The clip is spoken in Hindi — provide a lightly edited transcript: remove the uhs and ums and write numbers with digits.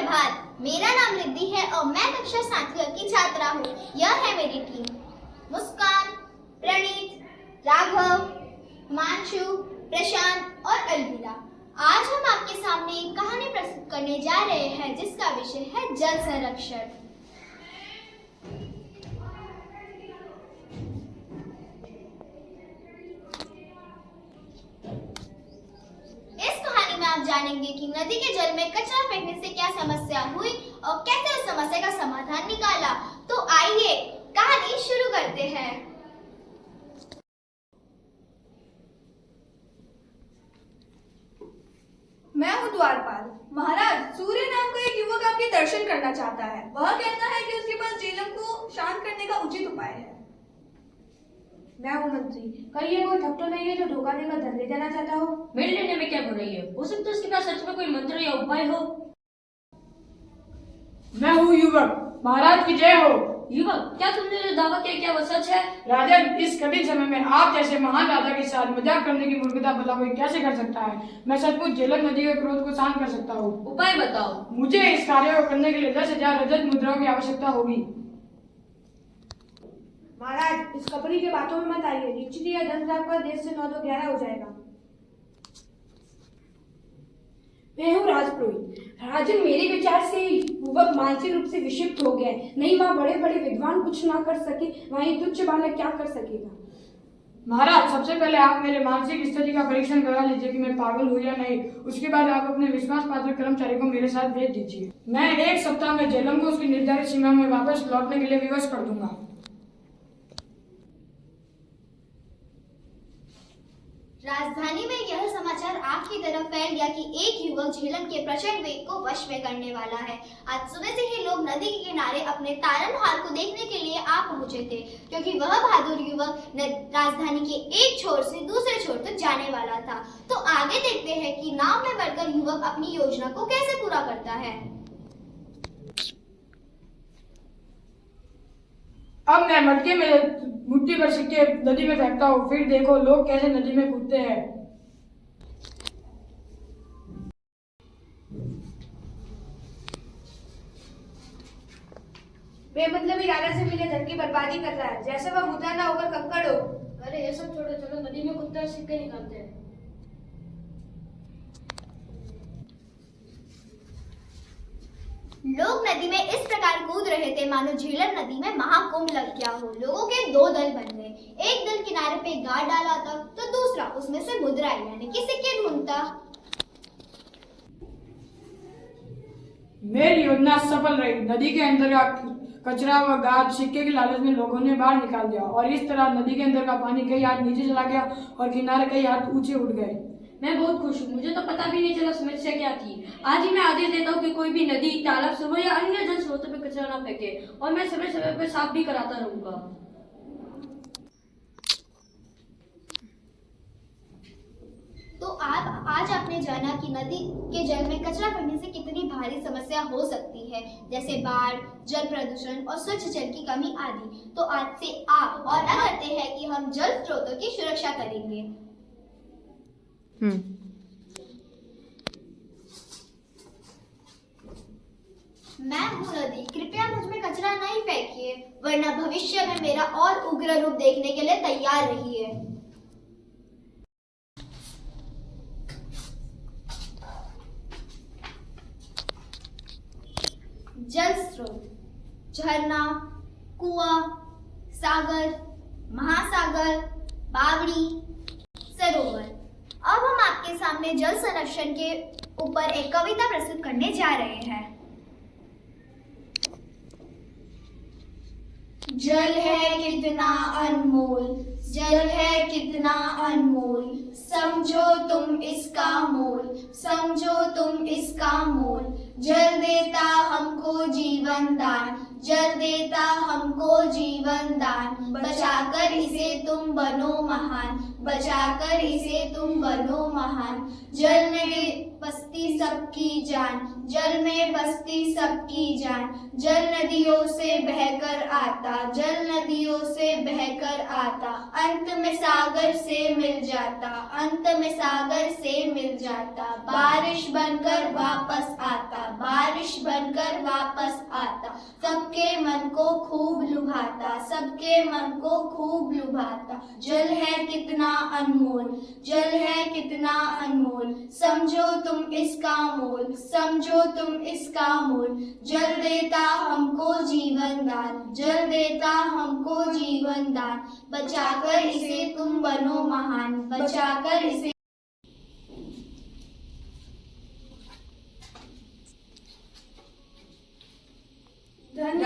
प्रभात। मेरा नाम रिद्धि है और मैं कक्षा 7 की छात्रा हूँ। यह है मेरी टीम। मुस्कान, प्रणीत, राघव, हिमांशु, प्रशांत और अलविदा। आज हम आपके सामने एक कहानी प्रस्तुत करने जा रहे हैं जिसका विषय है जल संरक्षण। इस कहानी में आप जानेंगे कि नदी के जल में कचरा फेंकने से क्या समस्या हुई और कैसे उस समस्या का समाधान निकाला। तो आइए कहानी शुरू करते हैं। मैं हूँ द्वारपाल। महाराज, सूर्य नाम का एक युवक आपके दर्शन करना चाहता है। वह कहता है कि उसके पास झेलम को शांत करने का उचित उपाय है। मैं हूँ मंत्री। कहीं ये कोई ठग तो नहीं है जो धोखा देकर धन ले जाना चाहता हो? मेल लेने में क्या बुराई है? हो सकता है उसके पास सच में कोई मंत्र या उपाय हो। मैं हूँ युवक। महाराज की जय हो। युवक, क्या तुमने जो दावा किया क्या वो सच है? राजन, इस कठिन समय में आप जैसे महान राजा के साथ मजाक करने की मूर्खता भला कोई कैसे कर सकता है? मैं सचमुच झेलम नदी के क्रोध को शांत कर सकता हूँ। उपाय बताओ। मुझे इस कार्य को करने के लिए 10,000 रजत मुद्राओं की आवश्यकता होगी। महाराज, इस कपड़ी के बातों में मत आइए। निश्चित यह धन प्राप्त कर देश से 9 तो 11 हो जाएगा। मैं हूँ राजपुरोहित। राजन, मेरे विचार से युवक मानसिक रूप से विक्षिप्त हो गया है। नहीं, वहाँ बड़े बड़े विद्वान कुछ ना कर सके, वहाँ ये तुच्छ बालक क्या कर सकेगा? महाराज, सबसे पहले आप मेरे मानसिक स्थिति का परीक्षण करा लीजिए कि मैं पागल हूँ या नहीं। उसके बाद आप अपने विश्वास पात्र कर्मचारी को मेरे साथ भेज दीजिए। मैं 1 सप्ताह में झेलम को उसकी निर्धारित सीमा में वापस लौटने के लिए विवश कर दूंगा। राजधानी में यह समाचार आग की तरह फैल गया कि एक युवक झेलम के प्रचंड वेग को वश में करने वाला है। आज सुबह से ही लोग नदी के किनारे अपने तारनहार को देखने के लिए आ पहुंचे थे, क्योंकि वह बहादुर युवक राजधानी के एक छोर से दूसरे छोर तक जाने वाला था। तो आगे देखते हैं कि नाव में बढ़कर युवक अपनी योजना को कैसे पूरा करता है। अब मैं मटके में मुट्ठी भर सिक्के नदी में फेंकता हूँ। फिर देखो लोग कैसे नदी में कूदते हैं। बेमतलब इरादा से मेरे धन की बर्बादी कर रहा है, जैसे वह मुद्दा ना होकर कंकड़ हो। अरे ये सब छोड़ो, चलो नदी में कूदकर सिक्के निकालते हैं। लोग नदी में इस प्रकार कूद रहे थे मानो झेलम नदी में महाकुंभ लग गया हो। लोगों के 2 दल बन गए। एक दल किनारे पे गाड़ डाला था तो दूसरा उसमें से मुद्राएं यानी कि सिक्के ढूंढता। मेरी योजना सफल रही। नदी के अंदर का कचरा व गाद सिक्के के लालच में लोगों ने बाहर निकाल दिया और इस तरह नदी के अंदर का पानी कई हाथ नीचे चला गया और किनारे कई हाथ ऊंचे उठ गए। मैं बहुत खुश हूँ। मुझे तो पता भी नहीं चला समस्या क्या थी। आज ही मैं आदेश देता हूँ कि कोई भी नदी, तालाब, सरोवर या अन्य जल स्रोतों पे कचरा ना फेंके और मैं समय समय पे साफ भी कराता रहूंगा। तो आज आपने जाना कि नदी के जल में कचरा पड़ने से कितनी भारी समस्या हो सकती है, जैसे बाढ़, जल प्रदूषण और स्वच्छ जल की कमी आदि। तो आज से आप और ना करते हैं कि हम जल स्रोतों की सुरक्षा करेंगे। मैं हूँ नदी, कृपया मुझ में कचरा नहीं फेंकिए, वरना भविष्य में मेरा और उग्र रूप देखने के लिए तैयार रहिए। जल स्रोत, झरना, कुआं, सागर, महासागर, बावड़ी, सरोवर। अब हम आपके सामने जल संरक्षण के ऊपर एक कविता प्रस्तुत करने जा रहे हैं। जल है कितना अनमोल, जल है कितना अनमोल, समझो तुम इसका मोल, समझो तुम इसका मोल। जल देता हमको जीवन दान, जल देता हमको जीवन दान। बचाकर इसे तुम बनो महान, बचाकर इसे तुम बनो महान। जल में बसती सबकी जान, जल में बसती सबकी जान। जल नदियों से बहकर आता, जल नदियों से बहकर आता। अंत में सागर से मिल जाता, अंत में सागर से मिल जाता। बारिश बनकर वापस आता, बारिश बनकर वापस आता, सबके मन को खूब लुभाता, सबके मन को खूब लुभाता। जल है कितना अनमोल, जल है कितना अनमोल, समझो तुम इसका मोल, समझो तुम इसका मोल। जल देता हमको जीवन दान, जल देता हमको जीवन दान, बचाकर इसे तुम बनो महान, बचाकर इसे। धन्य